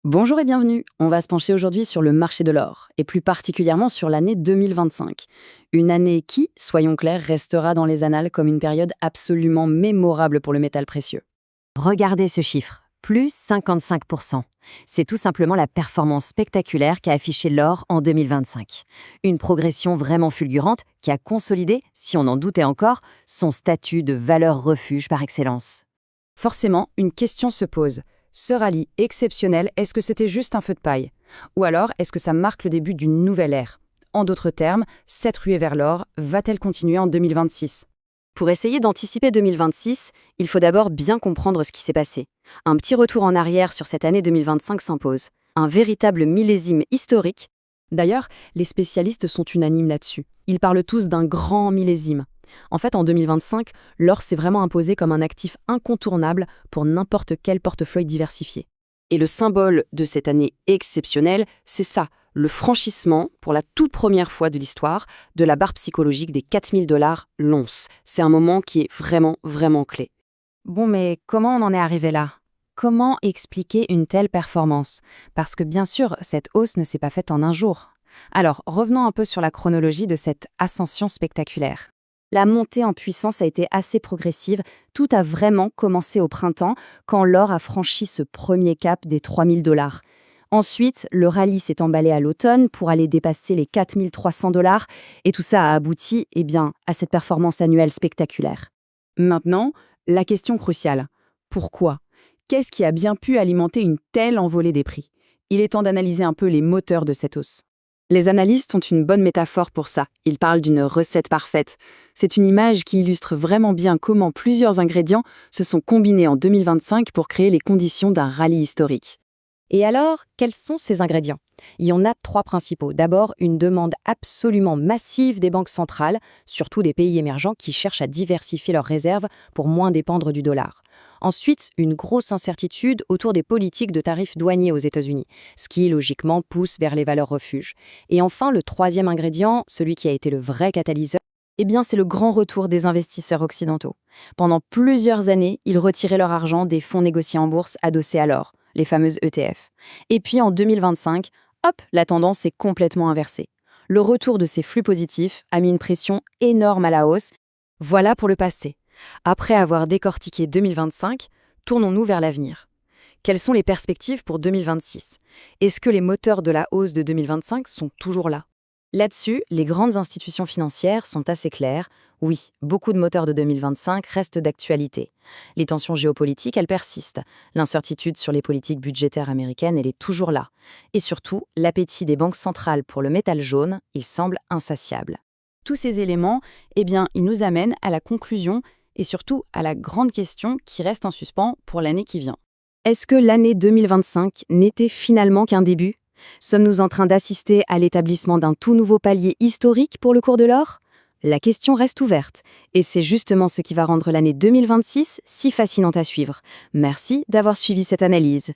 Bonjour et bienvenue. On va se pencher aujourd'hui sur le marché de l'or, et plus particulièrement sur l'année 2025. Une année qui, soyons clairs, restera dans les annales comme une période absolument mémorable pour le métal précieux. Regardez ce chiffre, plus 55%. C'est tout simplement la performance spectaculaire qu'a affiché l'or en 2025. Une progression vraiment fulgurante qui a consolidé, si on en doutait encore, son statut de valeur refuge par excellence. Forcément, une question se pose. Ce rallye exceptionnel, est-ce que c'était juste un feu de paille? Ou alors, est-ce que ça marque le début d'une nouvelle ère? En d'autres termes, cette ruée vers l'or va-t-elle continuer en 2026? Pour essayer d'anticiper 2026, il faut d'abord bien comprendre ce qui s'est passé. Un petit retour en arrière sur cette année 2025 s'impose. Un véritable millésime historique. D'ailleurs, les spécialistes sont unanimes là-dessus. Ils parlent tous d'un grand millésime. En fait, en 2025, l'or s'est vraiment imposé comme un actif incontournable pour n'importe quel portefeuille diversifié. Et le symbole de cette année exceptionnelle, c'est ça, le franchissement, pour la toute première fois de l'histoire, de la barre psychologique des 4 000 $ l'once. C'est un moment qui est vraiment, vraiment clé. Bon, mais comment on en est arrivé là? Comment expliquer une telle performance? Parce que bien sûr, cette hausse ne s'est pas faite en un jour. Alors, revenons un peu sur la chronologie de cette ascension spectaculaire. La montée en puissance a été assez progressive. Tout a vraiment commencé au printemps, quand l'or a franchi ce premier cap des 3 000 $. Ensuite, le rallye s'est emballé à l'automne pour aller dépasser les 4 300 $, et tout ça a abouti à cette performance annuelle spectaculaire. Maintenant, la question cruciale. Pourquoi? Qu'est-ce qui a bien pu alimenter une telle envolée des prix? Il est temps d'analyser un peu les moteurs de cette hausse. Les analystes ont une bonne métaphore pour ça. Ils parlent d'une recette parfaite. C'est une image qui illustre vraiment bien comment plusieurs ingrédients se sont combinés en 2025 pour créer les conditions d'un rallye historique. Et alors, quels sont ces ingrédients? Il y en a trois principaux. D'abord, une demande absolument massive des banques centrales, surtout des pays émergents qui cherchent à diversifier leurs réserves pour moins dépendre du dollar. Ensuite, une grosse incertitude autour des politiques de tarifs douaniers aux États-Unis, ce qui logiquement pousse vers les valeurs refuges. Et enfin, le troisième ingrédient, celui qui a été le vrai catalyseur, c'est le grand retour des investisseurs occidentaux. Pendant plusieurs années, ils retiraient leur argent des fonds négociés en bourse adossés à l'or, les fameuses ETF. Et puis en 2025, hop, la tendance s'est complètement inversée. Le retour de ces flux positifs a mis une pression énorme à la hausse. Voilà pour le passé. Après avoir décortiqué 2025, tournons-nous vers l'avenir. Quelles sont les perspectives pour 2026? Est-ce que les moteurs de la hausse de 2025 sont toujours là? Là-dessus, les grandes institutions financières sont assez claires. Oui, beaucoup de moteurs de 2025 restent d'actualité. Les tensions géopolitiques, elles persistent. L'incertitude sur les politiques budgétaires américaines, elle est toujours là. Et surtout, l'appétit des banques centrales pour le métal jaune, il semble insatiable. Tous ces éléments, ils nous amènent à la conclusion et surtout à la grande question qui reste en suspens pour l'année qui vient. Est-ce que l'année 2025 n'était finalement qu'un début? Sommes-nous en train d'assister à l'établissement d'un tout nouveau palier historique pour le cours de l'or? La question reste ouverte, et c'est justement ce qui va rendre l'année 2026 si fascinante à suivre. Merci d'avoir suivi cette analyse.